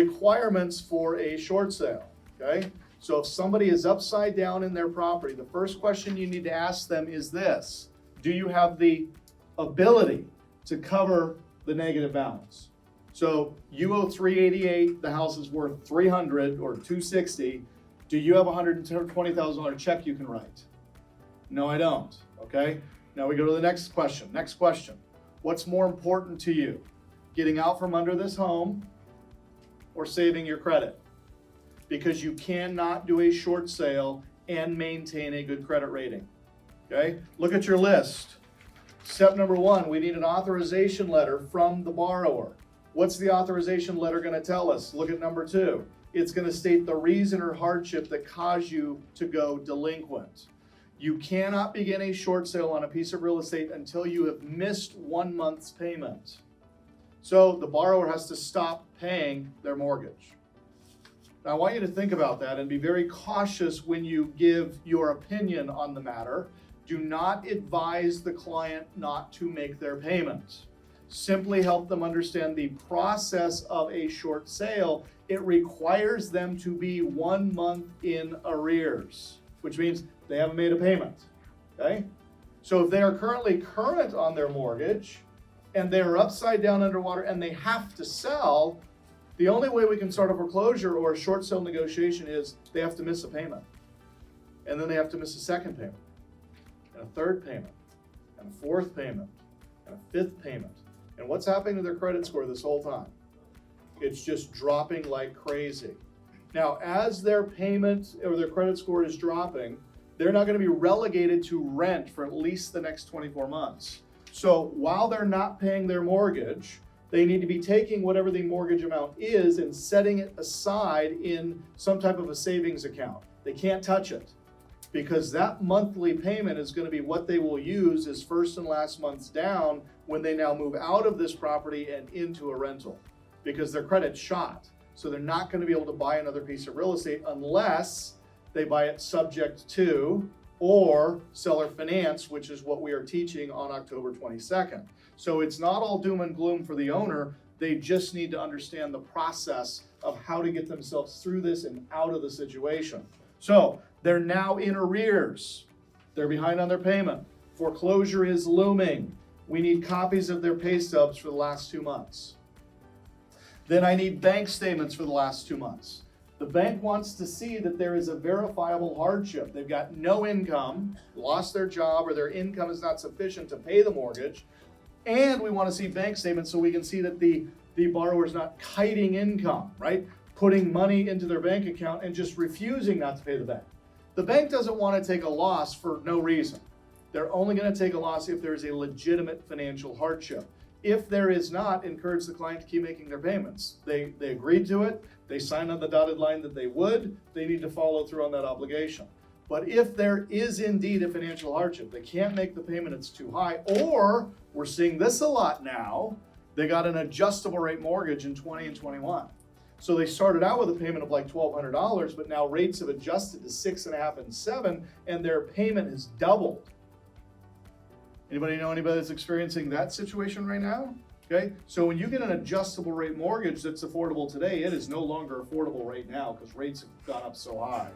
requirements for a short sale, okay? So if somebody is upside down in their property, the first question you need to ask them is this: do you have the ability to cover the negative balance? So you owe $388, the house is worth $300 or $260. Do you have a $120,000 check you can write? No, I don't, okay? Now we go to the next question. Next question. What's more important to you? Getting out from under this home or saving your credit? Because you cannot do a short sale and maintain a good credit rating, okay? Look at your list. Step number 1, we need an authorization letter from the borrower. What's the authorization letter going to tell us? Look at number 2. It's going to state the reason or hardship that caused you to go delinquent. You cannot begin a short sale on a piece of real estate until you have missed 1 month's payment. So the borrower has to stop paying their mortgage. Now I want you to think about that and be very cautious when you give your opinion on the matter. Do not advise the client not to make their payment. Simply help them understand the process of a short sale. It requires them to be 1 month in arrears, which means they haven't made a payment, okay? So if they are currently current on their mortgage and they are upside down underwater and they have to sell, the only way we can start a foreclosure or a short sale negotiation is they have to miss a payment. And then they have to miss a second payment, and a third payment, and a fourth payment, and a fifth payment. And what's happening to their credit score this whole time? It's just dropping like crazy. Now, as their payment or their credit score is dropping, they're not going to be relegated to rent for at least the next 24 months. So while they're not paying their mortgage, they need to be taking whatever the mortgage amount is and setting it aside in some type of a savings account. They can't touch it because that monthly payment is going to be what they will use as first and last month's down when they now move out of this property and into a rental, because their credit's shot. So they're not going to be able to buy another piece of real estate unless they buy it subject to or seller finance, which is what we are teaching on October 22nd. So it's not all doom and gloom for the owner. They just need to understand the process of how to get themselves through this and out of the situation. So they're now in arrears. They're behind on their payment. Foreclosure is looming. We need copies of their pay stubs for the last 2 months. Then I need bank statements for the last 2 months. The bank wants to see that there is a verifiable hardship. They've got no income, lost their job, or their income is not sufficient to pay the mortgage. And we want to see bank statements so we can see that the borrower is not kiting income, right? Putting money into their bank account and just refusing not to pay the bank. The bank doesn't want to take a loss for no reason. They're only going to take a loss if there is a legitimate financial hardship. If there is not, encourage the client to keep making their payments. They agreed to it. They signed on the dotted line that they would. They need to follow through on that obligation. But if there is indeed a financial hardship, they can't make the payment, it's too high, or we're seeing this a lot now, they got an adjustable rate mortgage in 20 and 21. So they started out with a payment of like $1,200, but now rates have adjusted to 6.5 and 7, and their payment has doubled. Anybody know anybody that's experiencing that situation right now? Okay, so when you get an adjustable rate mortgage that's affordable today, it is no longer affordable right now because rates have gone up so high.